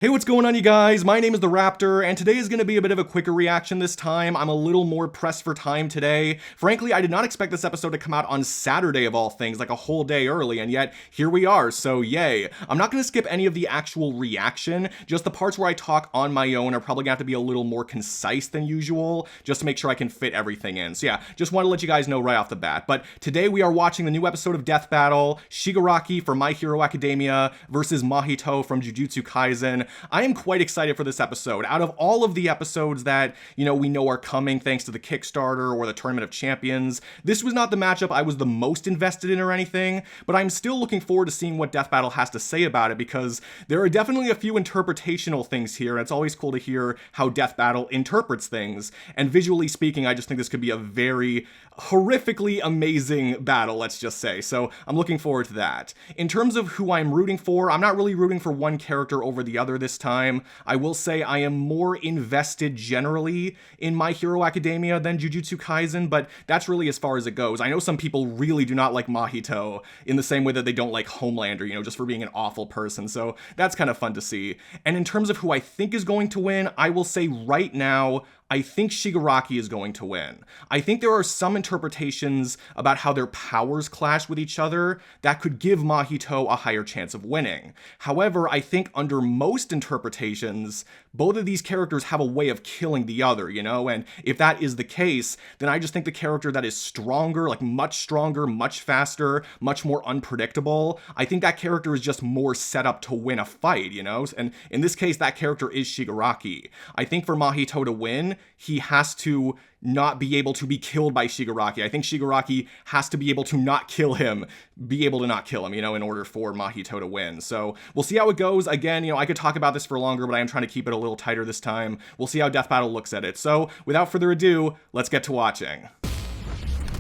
Hey, what's going on, you guys? My name is the Raptor, and today is going to be a bit of a quicker reaction this time. I'm a little more pressed for time today. Frankly, I did not expect this episode to come out on Saturday of all things, like a whole day early, and yet here we are, so yay. I'm not going to skip any of the actual reaction, just the parts where I talk on my own are probably going to have to be a little more concise than usual, just to make sure I can fit everything in. So yeah, just want to let you guys know right off the bat. But today we are watching the new episode of Death Battle, Shigaraki from My Hero Academia versus Mahito from Jujutsu Kaisen. I am quite excited for this episode. Out of all of the episodes that, we know are coming thanks to the Kickstarter or the Tournament of Champions, this was not the matchup I was the most invested in or anything, but I'm still looking forward to seeing what Death Battle has to say about it because there are definitely a few interpretational things here, and it's always cool to hear how Death Battle interprets things. And visually speaking, I just think this could be a very horrifically amazing battle, let's just say. So I'm looking forward to that. In terms of who I'm rooting for, I'm not really rooting for one character over the other this time. I will say I am more invested generally in My Hero Academia than Jujutsu Kaisen, but that's really as far as it goes. I know some people really do not like Mahito in the same way that they don't like Homelander, just for being an awful person, so that's kind of fun to see. And in terms of who I think is going to win, I will say right now, I think Shigaraki is going to win. I think there are some interpretations about how their powers clash with each other that could give Mahito a higher chance of winning. However, I think under most interpretations, both of these characters have a way of killing the other, and if that is the case, then I just think the character that is stronger, like much stronger, much faster, much more unpredictable, I think that character is just more set up to win a fight, and in this case, that character is Shigaraki. I think for Mahito to win, he has to not be able to be killed by Shigaraki. I think Shigaraki has to be able to not kill him, in order for Mahito to win. So we'll see how it goes. Again, I could talk about this for longer, but I am trying to keep it a little tighter this time. We'll see how Death Battle looks at it. So without further ado, let's get to watching.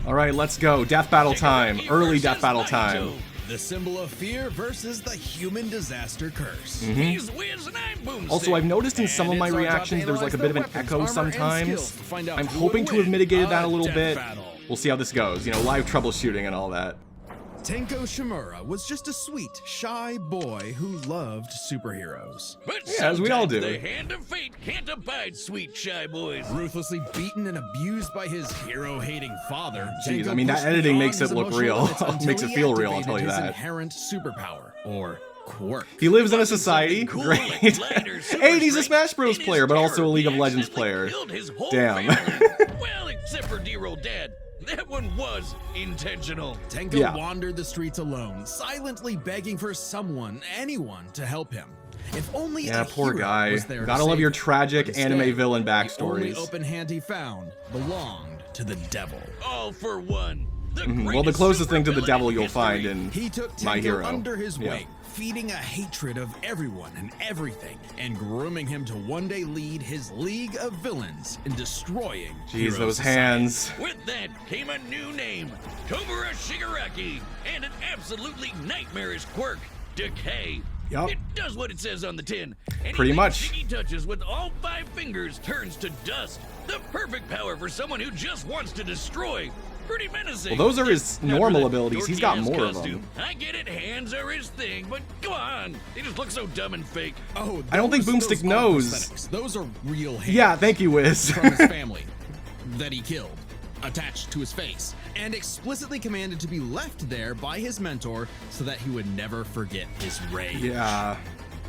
All right, let's go. Death Battle time. Early Death Battle time. The symbol of fear versus the human disaster curse. Also, I've noticed in some of my reactions there's like a bit of an echo sometimes. I'm hoping to have mitigated that a little bit. We'll see how this goes, live troubleshooting and all that. Tenko Shimura was just a sweet, shy boy who loved superheroes. But yeah, as we all do. The hand of fate can't abide sweet, shy boys. Ruthlessly beaten and abused by his hero-hating father. Jeez, I mean, that editing makes it look real. Makes it feel real, I'll tell you that. Inherent superpower, or quirk. He lives in a society. Great. Hey, he's a Smash Bros. Player, but also a League of Legends player. Damn. Well, except for dear old dad. That one was intentional. Tenko wandered the streets alone, silently begging for anyone to help him. If only a poor hero guy. was there Gotta to love save your him. tragic Instead, anime villain the only backstories. open hand he found belonged to the devil. All for one. Well, the closest thing to the devil you'll find in He took My Tenko Hero. under his wing, feeding a hatred of everyone and everything, and grooming him to one day lead his league of villains in destroying Jeez, those society. hands. With that came a new name, Tobara Shigaraki, and an absolutely nightmarish quirk, Decay. Yup. It does what it says on the tin. Anything Pretty much. Shiggy touches with all 5 fingers turns to dust. The perfect power for someone who just wants to destroy. Pretty menacing. Well, those are his Not normal for abilities. He's got more of them. I get it, hands are his thing, but come on. They just look so dumb and fake. Oh, I don't think those Boomstick aren't knows. prosthetics. Those are real hands. Yeah, thank you, Wiz. From his family that he killed, attached to his face, and explicitly commanded to be left there by his mentor so that he would never forget his rage. Yeah.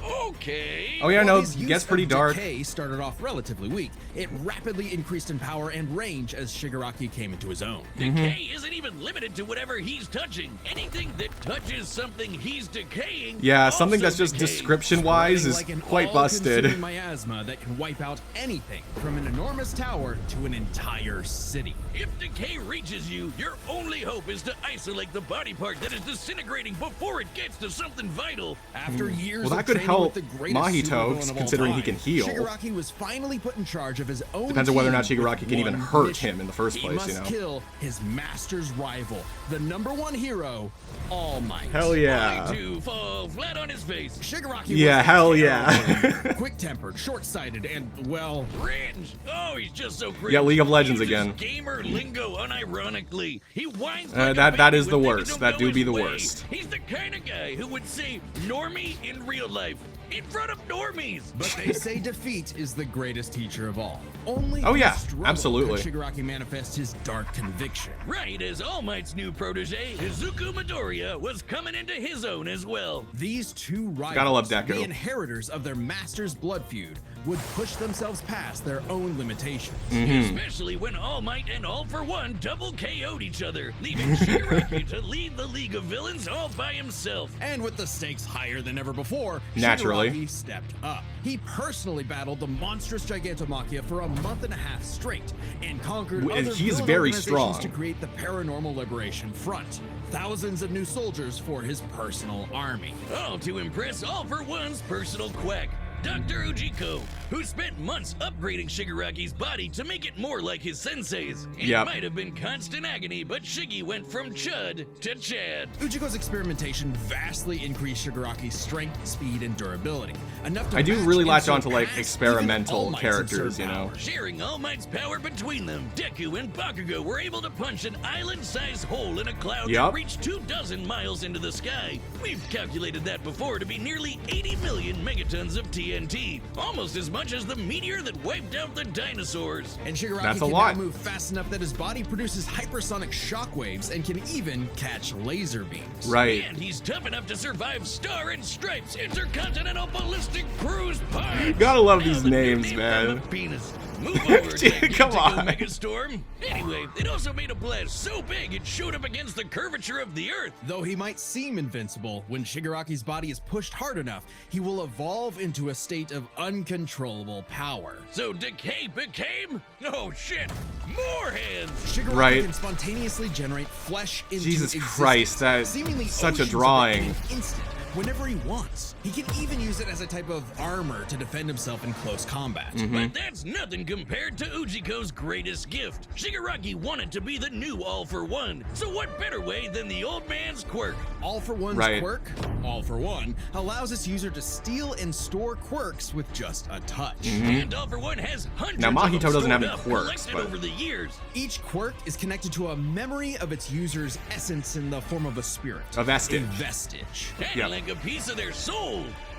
Okay. Oh yeah, no, His it use gets pretty of dark. Decay started off relatively weak. It rapidly increased in power and range as Shigaraki came into his own. Decay isn't even limited to whatever he's touching. Anything that touches something he's decaying. Yeah, something that's just decays. description-wise is Like an quite busted. all-consuming miasma that can wipe out anything from an enormous tower to an entire city. If decay reaches you, your only hope is to isolate the body part that is disintegrating before it gets to something vital. After years Well, that of could training help with the greatest Mahito, supervillain of all considering he time, can heal. Shigaraki was finally put in charge of his own Depends on whether or not team Shigaraki with can even one hurt mission. him in the first He place, must kill his master's rival, the #1 hero, All Might. Hell yeah. Only to fall flat on his face. Shigaraki Yeah, was hell a yeah. terror. Quick-tempered, short-sighted, and, well... Cringe. Oh, he's just so cringe. Yeah, League of Legends He uses again. gamer lingo unironically. He whines like a that baby is the when things worst. don't That go do his be the way. worst. He's the kind of guy who would say normie in real life. in front of normies. But they say defeat is the greatest teacher of all. Only Oh, in yeah, struggle absolutely. could Shigaraki manifest his dark conviction. Right as All Might's new protege, Izuku Midoriya, was coming into his own as well. These two rivals, Gotta love Deku. the inheritors of their master's blood feud, would push themselves past their own limitations. Especially when All Might and All For One double KO'd each other, leaving Shigaraki to lead the League of Villains all by himself. And with the stakes higher than ever before, Naturally. Shigaraki stepped up. He personally battled the monstrous Gigantomachia for a month and a half straight and conquered And other he's villain very organizations strong. to create the Paranormal Liberation Front. Thousands of new soldiers for his personal army. All to impress All For One's personal quack, Dr. Ujiko, who spent months upgrading Shigaraki's body to make it more like his sensei's. It Yep. might have been constant agony, but Shiggy went from Chud to Chad. Ujiko's experimentation vastly increased Shigaraki's strength, speed, and durability. Enough to I do match really and latch on to like surpass experimental even All Might's characters, absurd you know. power. Sharing All Might's power between them, Deku and Bakugo were able to punch an island-sized hole in a cloud Yep. that reached 24 miles into the sky. We've calculated that before to be nearly 80 million megatons of TNT, almost as much as the meteor that wiped out the dinosaurs. And Shigaraki That's a can lot. now move fast enough that his body produces hypersonic shockwaves and can even catch laser beams. Right. And he's tough enough to survive Star and Stripes Intercontinental Ballistic Cruise Pod. Gotta love Now these the new names, name man. from a penis. Move over, Dude, come on. Megastorm. Anyway, it also made a blast so big it showed up against the curvature of the Earth. Though he might seem invincible, when Shigaraki's body is pushed hard enough, he will evolve into a state of uncontrollable power. So Decay became, oh shit, more hands. Shigaraki Right. can spontaneously generate flesh into Jesus existence, Christ, that- seemingly such a oceans of it drawing. in an instant, whenever he wants. He can even use it as a type of armor to defend himself in close combat. But that's nothing compared to Ujiko's greatest gift. Shigaraki wanted to be the new All For One, so what better way than the old man's quirk? All For One's Right. quirk, All For One, allows its user to steal and store quirks with just a touch. And All For One has hundreds Now, of Mahito them doesn't have stored any up, quirks, collected but- over the years. Each quirk is connected to a memory of its user's essence in the form of a spirit. A vestige. A vestige. And Yep. like a piece of their soul.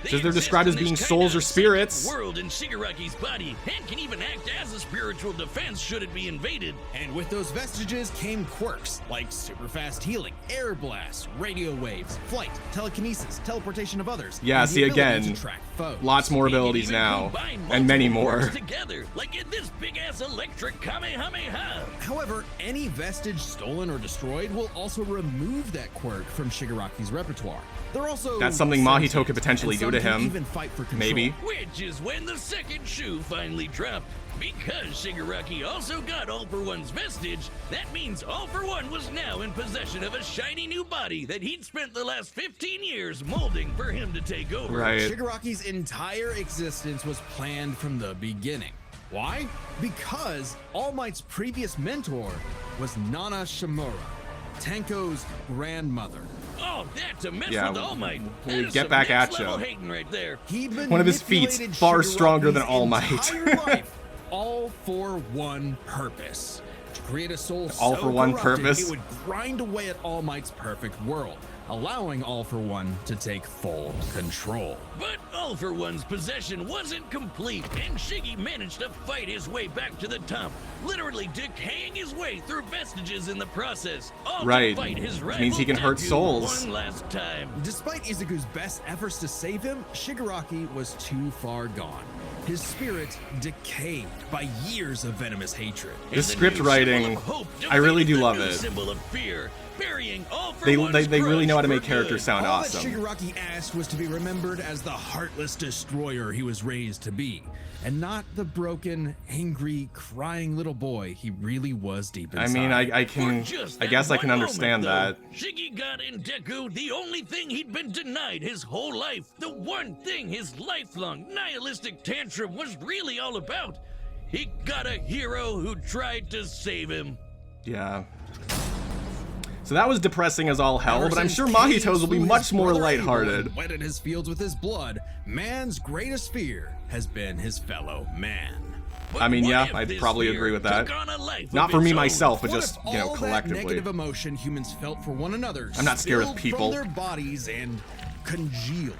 They Says they're exist described in as this being kinda souls or secret spirits. world in Shigaraki's body, and can even act as a spiritual defense should it be invaded. And with those vestiges came quirks like super fast healing, air blasts, radio waves, flight, telekinesis, teleportation of others. Yeah, and the see, ability again, to track foes. Lots more They can abilities even now, combine and many multiple more. quirks together, like in this big-ass electric Kamehameha. However, any vestige stolen or destroyed will also remove that quirk from Shigaraki's repertoire. They're also That's something sentient, Mahito could potentially and do some to can him. Even fight for control. Maybe. Which is when the second shoe finally dropped. Because Shigaraki also got All For One's vestige, that means All For One was now in possession of a shiny new body that he'd spent the last 15 years molding for him to take over. Right. Shigaraki's entire existence was planned from the beginning. Why? Because All Might's previous mentor was Nana Shimura, Tenko's grandmother. Oh, that's a mess Yeah, with All Might. we That is get some back at next ya. level hating right there. He One of his feats manipulated far stronger than Shigaraki's All Might. entire life, all for one purpose: to create a soul All so for one corrupted purpose? it would grind away at All Might's perfect world, allowing All For One to take full control. But All For One's possession wasn't complete, and Shiggy managed to fight his way back to the top, literally decaying his way through vestiges in the process. All Right. To fight his Which rival means he can hurt Deku souls. one last time. Despite Izuku's best efforts to save him, Shigaraki was too far gone. His spirit decayed by years of venomous hatred. This And the script new writing, symbol of hope I really do defeated the love new it. Symbol of fear, burying All For They One's really know how to grudge make for characters good. sound All awesome. that Shigaraki asked was to be remembered as the heartless destroyer he was raised to be, and not the broken, angry, crying little boy he really was deep I inside. mean, I For can, just I that guess I one can moment, understand though, that. Shiggy got in Deku the only thing he'd been denied his whole life. The one thing his lifelong nihilistic tantrum was really all about. He got a hero who tried to save him. Yeah. So that was depressing as all hell, Ever but I'm since sure Cain Mahito's will be slew his much more brother lighthearted. Abel and wetted his fields with his blood, man's greatest fear has been his fellow man. But I mean, what yeah, if I'd this probably fear agree with that. took on a life Not of for me its own? myself, but What just, if you know, all collectively. that negative emotion humans felt for one another I'm not scared of spilled people. from their bodies and congealed,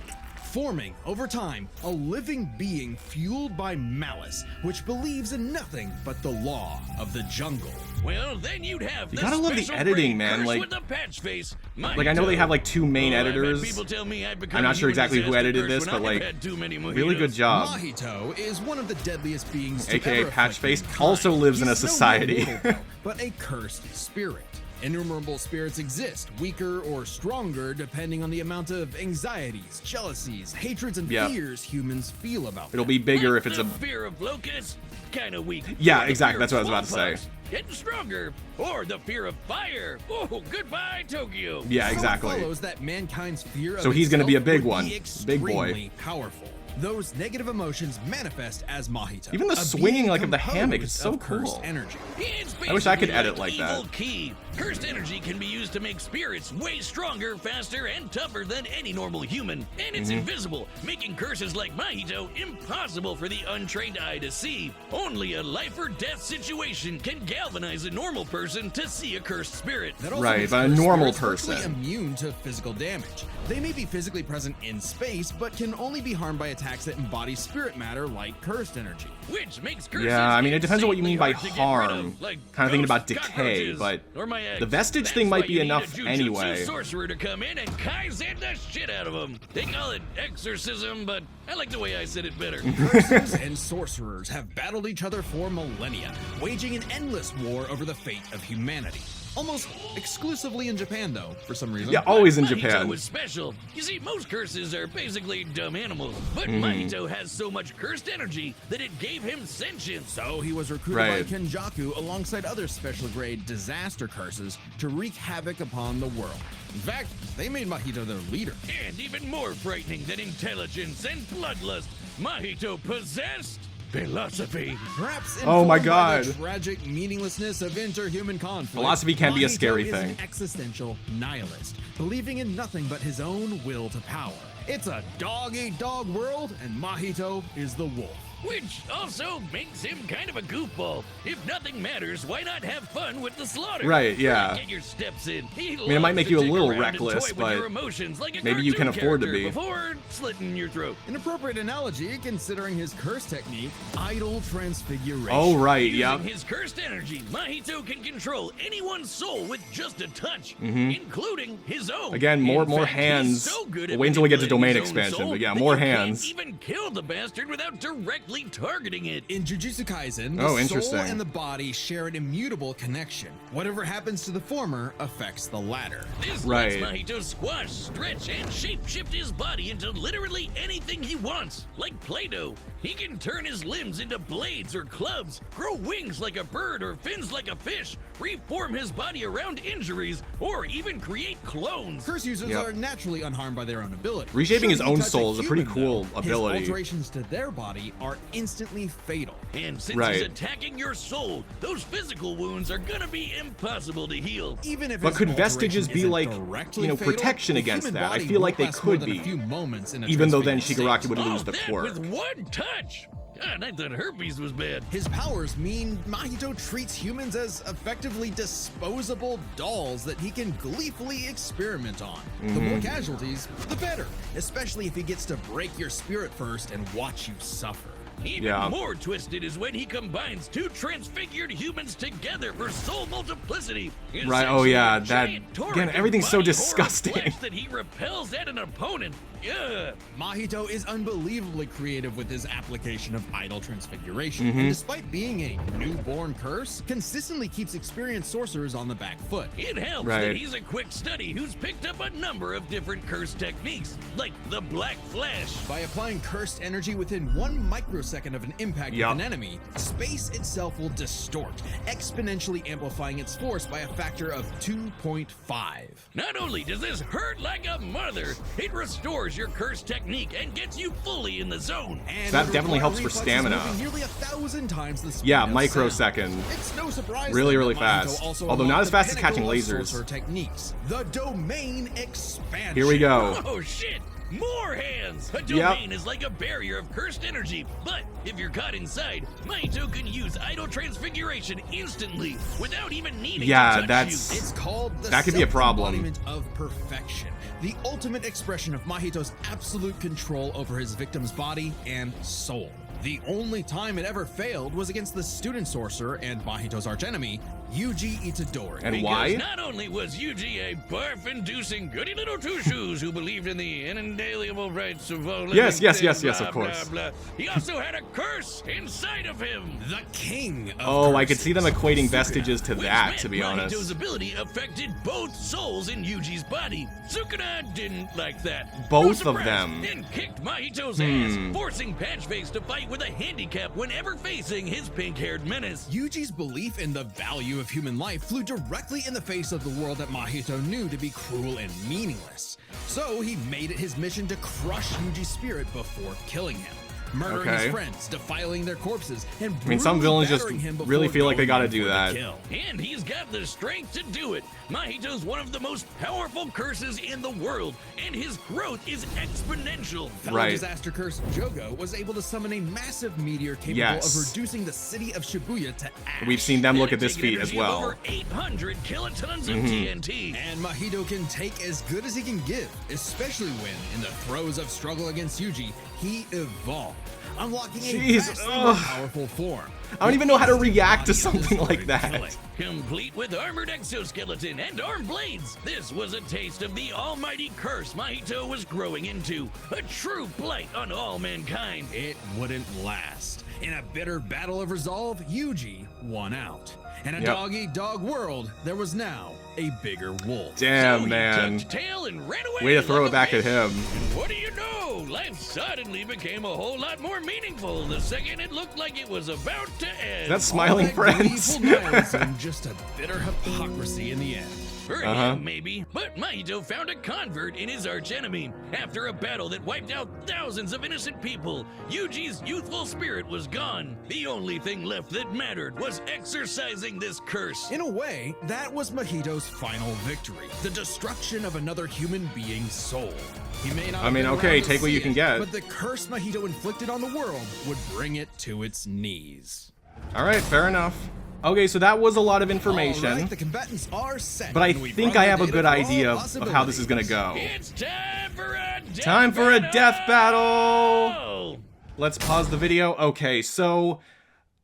forming, over time, a living being fueled by malice, which believes in nothing but the law of the jungle. Well, then you'd have You the gotta love the special editing, brain man, curse like- with the patch face. Like, I know they have, like, 2 main editors. People tell me I've become I'm not a sure human exactly who disaster edited curse this, when but, I've like, had too many really good mojitos. job. Mahito is one of the deadliest beings to AKA ever Patch afflict Face, mankind. also lives in a He's no society. mortal, though, but a cursed spirit. Innumerable spirits exist, weaker or stronger depending on the amount of anxieties, jealousies, hatreds, and Yep. fears humans feel about It'll them. be bigger Like if it's the a... fear of locusts, kind of weak. Yeah, Or the exactly, fear that's of what I was about to say. smallpox, getting stronger. Or the fear of fire. Oh, goodbye, Tokyo. Yeah, So it exactly. follows that mankind's fear So of he's gonna be a itself big would one. be Big boy. extremely powerful. Those negative emotions manifest as Mahito. Even the a swinging, being like, of the hammock is composed so of cursed cool. energy. It's I wish I could basically edit like evil that. Key. Cursed energy can be used to make spirits way stronger, faster, and tougher than any normal human. And it's invisible, making curses like Mahito impossible for the untrained eye to see. Only a life or death situation can galvanize a normal person to see a cursed spirit. That also Right, makes but a cursed normal spirits virtually person. immune to physical damage. They may be physically present in space, but can only be harmed by attacks that embody spirit matter like cursed energy. Which makes curses Yeah, I mean, it depends on what you mean by insanely hard to get rid harm. of, like Kind of thinking about ghosts, decay, cockroaches, but or my eggs. the vestige That's thing why might be you need a enough Jujutsu anyway. sorcerer to come in and Kaisen the shit out of them. They call it exorcism, but I like the way I said it better. Cursers and sorcerers have battled each other for millennia, waging an endless war over the fate of humanity. Almost exclusively in Japan, though, for some reason. Yeah, always in Mahito Japan. was special. You see, most curses are basically dumb animals, but Mahito has so much cursed energy that it gave him sentience. So he was recruited Right. by Kenjaku alongside other special grade disaster curses to wreak havoc upon the world. In fact, they made Mahito their leader. And even more frightening than intelligence and bloodlust, Mahito possessed philosophy. Perhaps Oh my informed by God. the tragic meaninglessness of interhuman conflict. Philosophy can be a Mahito scary is thing. An existential nihilist, believing in nothing but his own will to power. It's a dog-eat-dog world, and Mahito is the wolf. Which also makes him kind of a goofball. If nothing matters, why not have fun with the slaughter? Right, yeah. Really get your steps in. I mean, it might make you a little reckless, but your emotions like a maybe you can cartoon afford to character be. before slitting your throat. An appropriate analogy, considering his curse technique, idol transfiguration. Oh, right, Using yep. his cursed energy, Mahito can control anyone's soul with just a touch, including his own. Again, more In fact, he's hands. so good We'll at wait until we get to domain manipulating his own expansion, soul but yeah, that more you can't hands. even kill the bastard without directly targeting it. In Jujutsu Kaisen, the Oh, soul interesting. and the body share an immutable connection. Whatever happens to the former affects the latter. This Right. lets Mahito squash, stretch, and shape-shift his body into literally anything he wants. Like Play-Doh, he can turn his limbs into blades or clubs, grow wings like a bird or fins like a fish, reform his body around injuries, or even create clones. Curse users Yep. are naturally unharmed by their own ability. Reshaping his he own touch soul is a pretty human, cool though, ability. His alterations to their body are instantly fatal. And since Right. he's attacking your soul, those physical wounds are gonna be impossible to heal. Even if But his could alteration vestiges be isn't like, directly you know, fatal, protection the against human that? I body feel like won't they last more could than a be. few moments in a Even though then transfigured Shigaraki would Oh, lose the that quirk. with one touch! God, I thought herpes was bad. His powers mean Mahito treats humans as effectively disposable dolls that he can gleefully experiment on. The more casualties, the better, especially if he gets to break your spirit first and watch you suffer. Even Yeah. more twisted is when he combines two transfigured humans together for soul multiplicity. Right, oh yeah, Essentially a that- giant torrent again, of everything's so body horror disgusting. flesh that he repels at an opponent. Yeah. Mahito is unbelievably creative with his application of idol transfiguration, Mm-hmm. and despite being a newborn curse, consistently keeps experienced sorcerers on the back foot. It helps Right. that he's a quick study who's picked up a number of different curse techniques, like the Black Flash. By applying cursed energy within 1 microsecond of an impact Yup. with an enemy, space itself will distort, exponentially amplifying its force by a factor of 2.5. Not only does this hurt like a mother, it restores your curse technique and gets you fully in the zone. And That would definitely require helps for reflexes stamina. moving nearly 1,000 times the speed Yeah, of microsecond. sound. It's no surprise Really, then really that Mahito fast. also Although not unlocked as the fast as catching pinnacle of lasers. sorcerer techniques, the domain expansion. Here we go. Oh shit! more hands! A domain is like a barrier of cursed energy, but if you're caught inside, Mahito can use idle transfiguration instantly without even needing to touch you. It's called the that could be a problem. embodiment of perfection, the ultimate expression of Mahito's absolute control over his victim's body and soul. The only time it ever failed was against the student sorcerer and Mahito's archenemy, Yugi Itadori. And Because why? not only was Yugi a barf-inducing goody little two-shoes who believed in the inalienable rights of all living Yes, things, of blah, course. blah, blah, he also had a curse inside of him. The king of Oh, I could see them curses, equating Sukuna. vestiges to Which that, meant to be Mahito's honest. ability affected both souls in Yuji's body. Sukuna didn't like that. Both No of surprise, them. And kicked Mahito's ass, forcing Patchface to fight with a handicap whenever facing his pink-haired menace. Yuji's belief in the value of human life flew directly in the face of the world that Mahito knew to be cruel and meaningless. So he made it his mission to crush Yuji's spirit before killing him, murdering Okay. his friends, defiling their corpses, and I mean, some brutally villains just battering him really before feel like they going gotta in do for the that. kill. And he's got the strength to do it. Mahito's one of the most powerful curses in the world, and his growth is exponential. Fellow Right. disaster curse Jogo was able to summon a massive meteor capable Yes. of reducing the city of Shibuya to ash. We've seen them look And at this taking feat as energy of well. Over 800 kilotons of Mm-hmm. TNT. And Mahito can take as good as he can give, especially when, in the throes of struggle against Yuji, he evolved, unlocking a Jeez, vastly more ugh. powerful form. I don't even know how to react to Body something like destroyed that. killing. Complete with armored exoskeleton and arm blades, this was a taste of the almighty curse Mahito was growing into. A true blight on all mankind. It wouldn't last. In a bitter battle of resolve, Yuji won out. In a Yep. dog-eat-dog world, there was now a bigger wolf. Damn, So he man. tucked tail and ran away Way to throw like it a back at fish. him. And what do you know? Life suddenly became a whole lot more meaningful the second it looked like it was about to end. That's smiling All that friends. gleeful nihilism, just a bitter hypocrisy in the end. For him, maybe. But Mahito found a convert in his archenemy. After a battle that wiped out thousands of innocent people, Yuji's youthful spirit was gone. The only thing left that mattered was exorcising this curse. In a way, that was Mahito's final victory, the destruction of another human being's soul. He may not I have mean, been okay, around to take what see you can it, get. But the curse Mahito inflicted on the world would bring it to its knees. All right, fair enough. Okay, so that was a lot of information, All right, the combatants are set. but I and we've think run I the have a data good for all idea of how this is gonna go. It's time for a death Time for a death battle! battle! Let's pause the video. Okay, so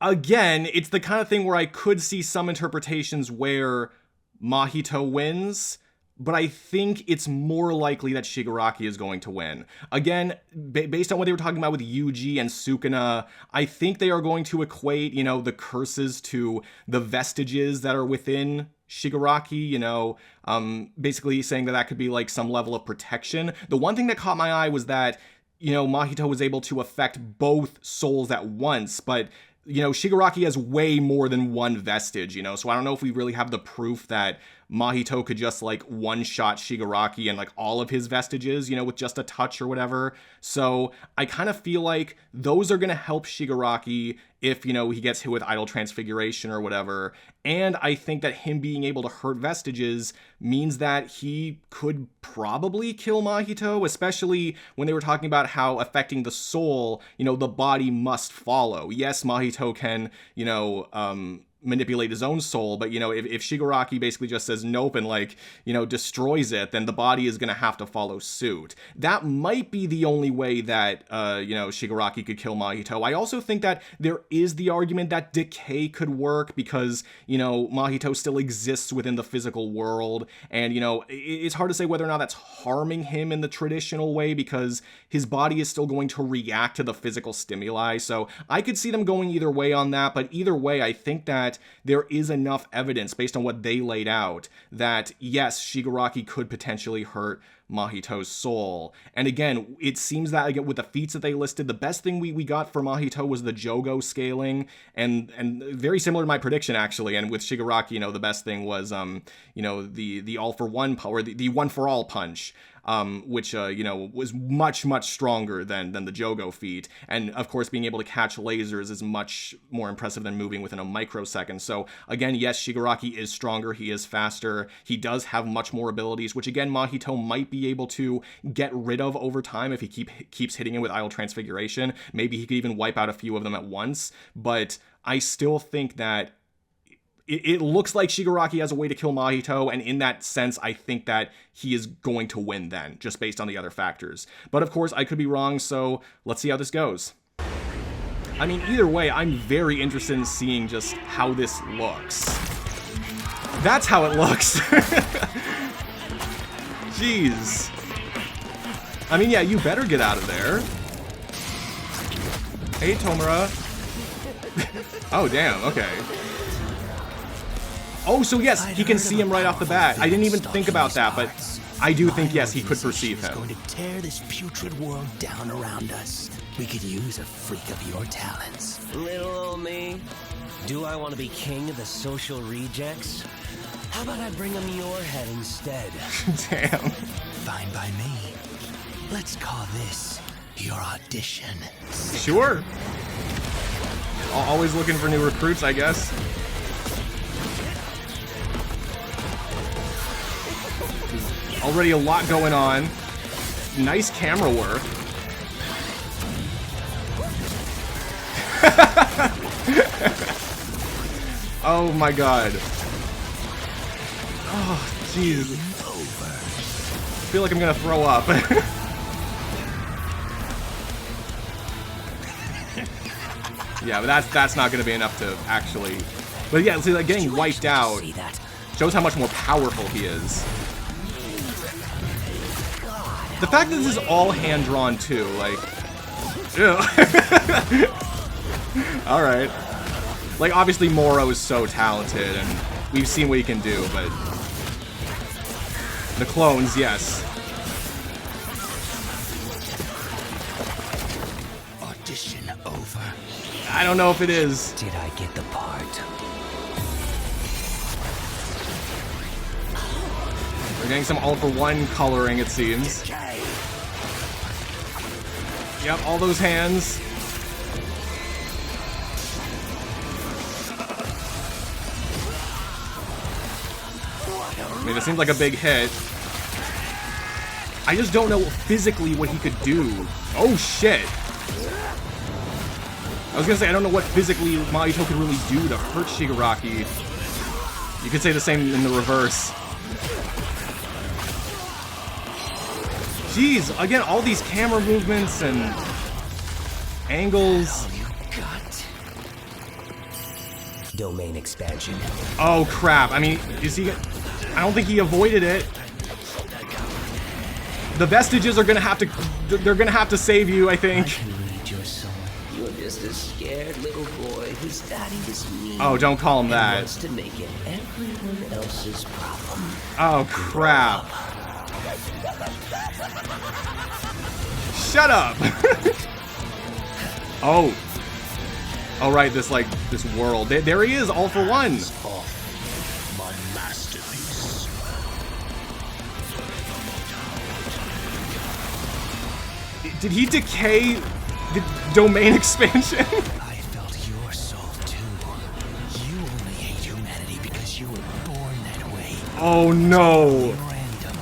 again, it's the kind of thing where I could see some interpretations where Mahito wins, but I think it's more likely that Shigaraki is going to win. Again, based on what they were talking about with Yuji and Sukuna, I think they are going to equate, you know, the curses to the vestiges that are within Shigaraki, you know, basically saying that that could be like some level of protection. The one thing that caught my eye was that, you know, Mahito was able to affect both souls at once, but you know, Shigaraki has way more than one vestige, you know, so I don't know if we really have the proof that Mahito could just like one-shot Shigaraki and like all of his vestiges, you know, with just a touch or whatever. So I kind of feel like those are going to help Shigaraki if, you know, he gets hit with idle transfiguration or whatever. And I think that him being able to hurt vestiges means that he could probably kill Mahito, especially when they were talking about how affecting the soul, you know, the body must follow. Yes, Mahito can, you know, manipulate his own soul, but you know, if Shigaraki basically just says nope and like, you know, destroys it, then the body is gonna have to follow suit. That might be the only way that you know, Shigaraki could kill Mahito. I also think that there is the argument that decay could work because, you know, Mahito still exists within the physical world, and you know, it's hard to say whether or not that's harming him in the traditional way because his body is still going to react to the physical stimuli. So I could see them going either way on that, but either way, I think that there is enough evidence based on what they laid out that yes, Shigaraki could potentially hurt Mahito's soul. And again, it seems that again with the feats that they listed, the best thing we got for Mahito was the Jogo scaling, and very similar to my prediction actually. And with Shigaraki, you know, the best thing was you know, the all for one or the one for all punch. which, you know, was much, much stronger than the Jogo feat. And of course, being able to catch lasers is much more impressive than moving within a microsecond. So again, yes, Shigaraki is stronger. He is faster. He does have much more abilities, which again, Mahito might be able to get rid of over time if he keeps hitting it with Idle Transfiguration. Maybe he could even wipe out a few of them at once. But I still think that it looks like Shigaraki has a way to kill Mahito, and in that sense, I think that he is going to win then, just based on the other factors. But of course, I could be wrong, so let's see how this goes. I mean, either way, I'm very interested in seeing just how this looks. That's how it looks! Jeez. I mean, yeah, you better get out of there. Hey, Tomura. Oh, damn, okay. Oh, so yes, he can see him right off the bat. I didn't even think about that, but I do think, yes, he could perceive him. Going to tear this putrid world down around us. We could use a freak of your talents. Little old me. Do I want to be king of the social rejects? How about I bring them your head instead? Damn. Fine by me. Let's call this your audition. Sure. Always looking for new recruits, I guess. Already a lot going on. Nice camera work. Oh my god. Oh, jeez. I feel like I'm gonna throw up. Yeah, but that's not gonna be enough to actually. But yeah, see, like getting wiped out shows how much more powerful he is. The fact that this is all hand-drawn, too, like... Ew. Alright. Like, obviously Moro is so talented, and we've seen what he can do, but... The clones, yes. Audition over. I don't know if it is. Did I get the part? We're getting some all-for-one coloring, it seems. Yep, all those hands. I mean, it seemed like a big hit. I just don't know physically what he could do. Oh, shit. I was gonna say, I don't know what physically Mahito could really do to hurt Shigaraki. You could say the same in the reverse. Jeez, again, all these camera movements and angles. All you got. Domain expansion. Oh crap! I mean, is he? I don't think he avoided it. The vestiges are gonna have to. They're gonna have to save you, I think. I can read your soul. You're just a scared little boy whose daddy is mean. Oh, don't call him and that. wants to make it everyone else's problem. Oh crap! Shut up! Oh. Oh right, this world. There he is, all for one. My masterpiece. Did he decay the domain expansion? I felt your soul too. You only hate humanity because you were born that way. Oh no. Random.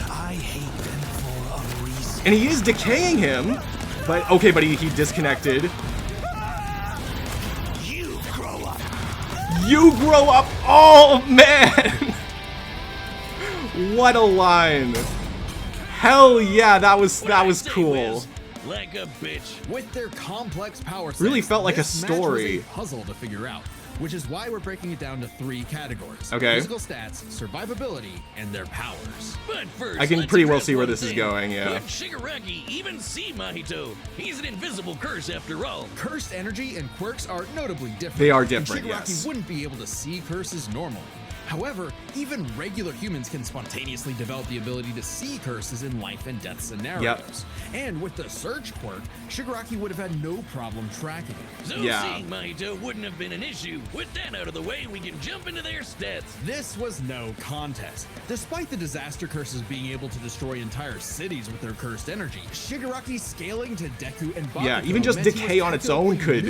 I hate them for a reason. And he is decaying him. But okay, but he disconnected. You grow up. You grow up. Oh man. What a line. Hell yeah, that was cool. Like a bitch. With their complex power sets, Really felt like a this match was story. a puzzle to figure out, which is why we're breaking it down to 3 categories. Okay. Physical stats, survivability, and their powers. But first, I can let's pretty well address see where one this is thing. going, yeah. Could Shigaraki even see Mahito? He's an invisible curse after all. Cursed Energy and Quirks are notably different. They are and different, Shigaraki yes. wouldn't be able to see curses normally. However, even regular humans can spontaneously develop the ability to see curses in life and death scenarios. And with the Surge quirk, Shigaraki would have had no problem tracking it. So seeing Mahito wouldn't have been an issue. With that out of the way, we can jump into their stats. This was no contest. Despite the disaster curses being able to destroy entire cities with their cursed energy, Shigaraki scaling to Deku and Bakugo even just meant he was decay on its own could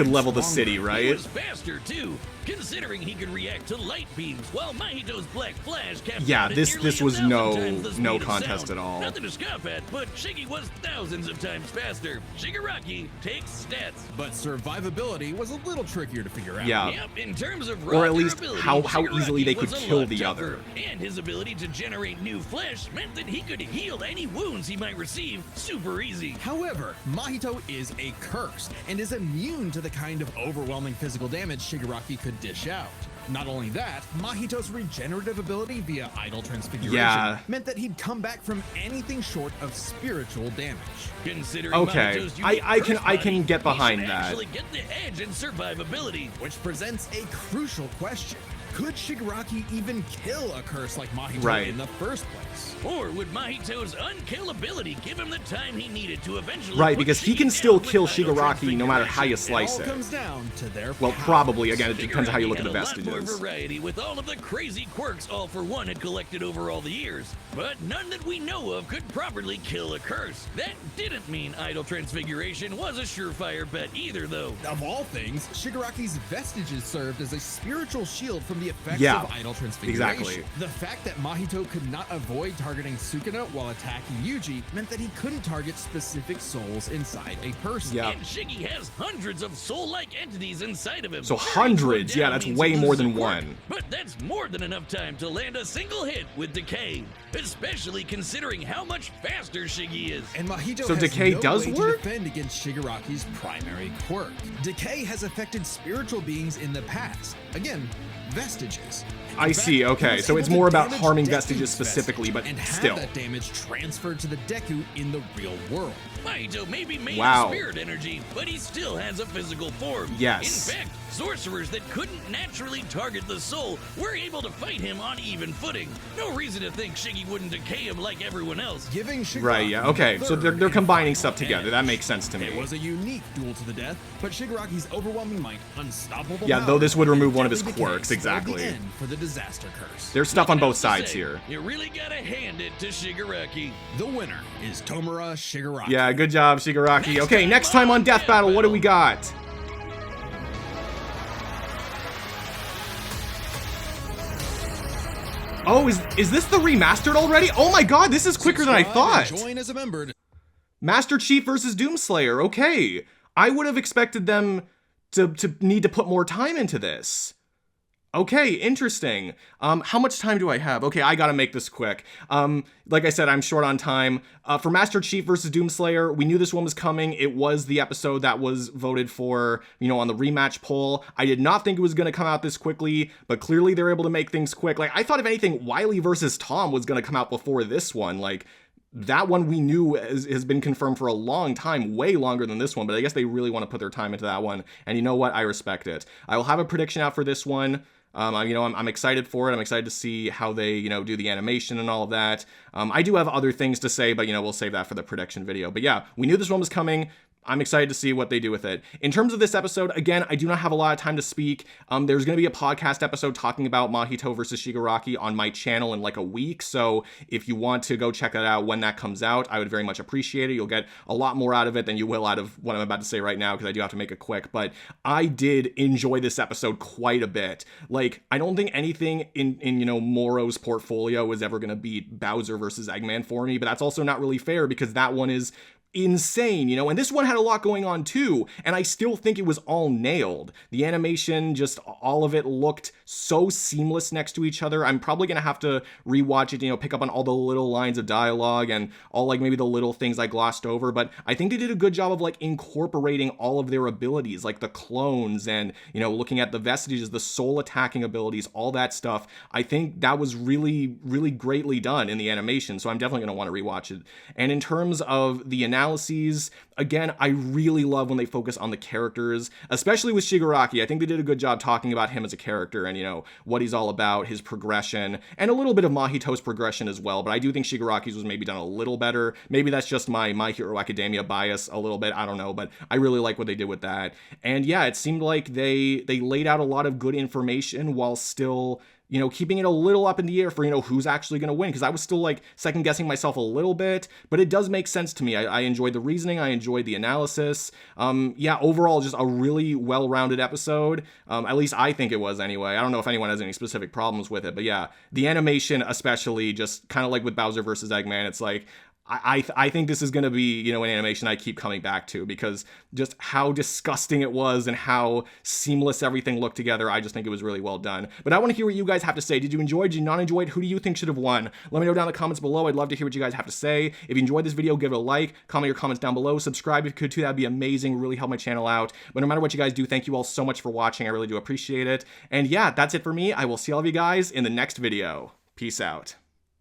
level the stronger. city, right? He was faster too, considering he could react to light beams, while Mahito's Black Flash kept this was no contest at all. Nothing to scoff at, but Shiggy was thousands of times faster. Shigaraki takes stats. But survivability was a little trickier to figure out. Yep, in terms of or at least durability, how Shigaraki easily they could was a kill lot the tougher, other. And his ability to generate new flesh meant that he could heal any wounds he might receive super easy. However, Mahito is a curse and is immune to the kind of overwhelming physical damage Shigaraki could dish out. Not only that, Mahito's regenerative ability via idol transfiguration meant that he'd come back from anything short of spiritual damage. Considering okay, I can get behind that. Actually get the edge in survivability, which presents a crucial question. Could Shigaraki even kill a curse like Mahito in the first place? Or would Mahito's unkillability give him the time he needed to eventually because he can still kill Shigaraki no matter how you slice it. Comes down to their probably. Again, it depends on how you look at the vestiges. More variety with all of the crazy quirks All For One had collected over all the years, but none that we know of could properly kill a curse. That didn't mean idol transfiguration was a surefire bet either, though. Of all things, Shigaraki's vestiges served as a spiritual shield from the effects of idol transfiguration. Exactly. The fact that Mahito could not avoid targeting Sukuna while attacking Yugi meant that he couldn't target specific souls inside a person. And Shiggy has hundreds of soul-like entities inside of him. So hundreds, that's way more than one. But that's more than enough time to land a single hit with Decay, especially considering how much faster Shiggy is. And Mahito so has Decay no does way work? to defend against Shigaraki's primary quirk. Decay has affected spiritual beings in the past. Again, vestiges. I see, okay, so it's more about harming vestiges specifically, but still. And have that damage transferred to the Deku in the real world. Mahito may be made of spirit energy, but he still has a physical form. Yes. In fact, sorcerers that couldn't naturally target the soul were able to fight him on even footing. No reason to think Shiggy wouldn't decay him like everyone else. Giving Shigaraki okay, so they're combining stuff together. That makes sense to me. It was a unique duel to the death, but Shigaraki's overwhelming might, unstoppable power, though this would remove one of his quirks, exactly. The end for the disaster curse. There's stuff on both sides here. You really gotta hand it to Shigaraki. The winner is Tomura Shigaraki. Yeah, good job, Shigaraki. Okay, next time on Death Battle, what do we got? Oh, is this the remastered already? Oh my god, this is quicker than I thought. Join as a member. Master Chief versus Doomslayer. Okay. I would have expected them to need to put more time into this. Okay, interesting. How much time do I have? Okay, I gotta make this quick. Like I said, I'm short on time. For Master Chief versus Doomslayer, we knew this one was coming. It was the episode that was voted for, on the rematch poll. I did not think it was gonna come out this quickly, but clearly they're able to make things quick. Like, I thought if anything, Wile versus Tom was gonna come out before this one. Like, that one we knew has been confirmed for a long time, way longer than this one, but I guess they really want to put their time into that one. And you know what? I respect it. I will have a prediction out for this one. I'm excited for it. I'm excited to see how they, do the animation and all of that. I do have other things to say, but, we'll save that for the prediction video. But yeah, we knew this one was coming. I'm excited to see what they do with it. In terms of this episode, again, I do not have a lot of time to speak. There's going to be a podcast episode talking about Mahito versus Shigaraki on my channel in like a week. So if you want to go check that out when that comes out, I would very much appreciate it. You'll get a lot more out of it than you will out of what I'm about to say right now, because I do have to make it quick. But I did enjoy this episode quite a bit. Like, I don't think anything in Moro's portfolio is ever going to beat Bowser versus Eggman for me, but that's also not really fair because that one is insane, and this one had a lot going on too, and I still think it was all nailed. The animation, just all of it looked so seamless next to each other. I'm probably gonna have to rewatch it, pick up on all the little lines of dialogue and all like maybe the little things I glossed over, but I think they did a good job of like incorporating all of their abilities, like the clones and, looking at the vestiges, the soul attacking abilities, all that stuff. I think that was really, really greatly done in the animation, so I'm definitely gonna want to rewatch it. And in terms of the analyses, again, I really love when they focus on the characters, especially with Shigaraki. I think they did a good job talking about him as a character and, you know, what he's all about, his progression, and a little bit of Mahito's progression as well. But I do think Shigaraki's was maybe done a little better. Maybe that's just my My Hero Academia bias a little bit. I don't know, but I really like what they did with that. And yeah, it seemed like they laid out a lot of good information while still, you know, keeping it a little up in the air for, you know, who's actually going to win. Because I was still like second guessing myself a little bit, but it does make sense to me. I enjoyed the reasoning. I enjoyed the analysis. Yeah, overall, just a really well-rounded episode. At least I think it was anyway. I don't know if anyone has any specific problems with it, but yeah, the animation especially, just kind of like with Bowser versus Eggman, it's like, I think this is going to be, you know, an animation I keep coming back to because just how disgusting it was and how seamless everything looked together. I just think it was really well done. But I want to hear what you guys have to say. Did you enjoy it? Did you not enjoy it? Who do you think should have won? Let me know down in the comments below. I'd love to hear what you guys have to say. If you enjoyed this video, give it a like, comment your comments down below, subscribe if you could too. That'd be amazing. Really help my channel out. But no matter what you guys do, thank you all so much for watching. I really do appreciate it. And yeah, that's it for me. I will see all of you guys in the next video. Peace out.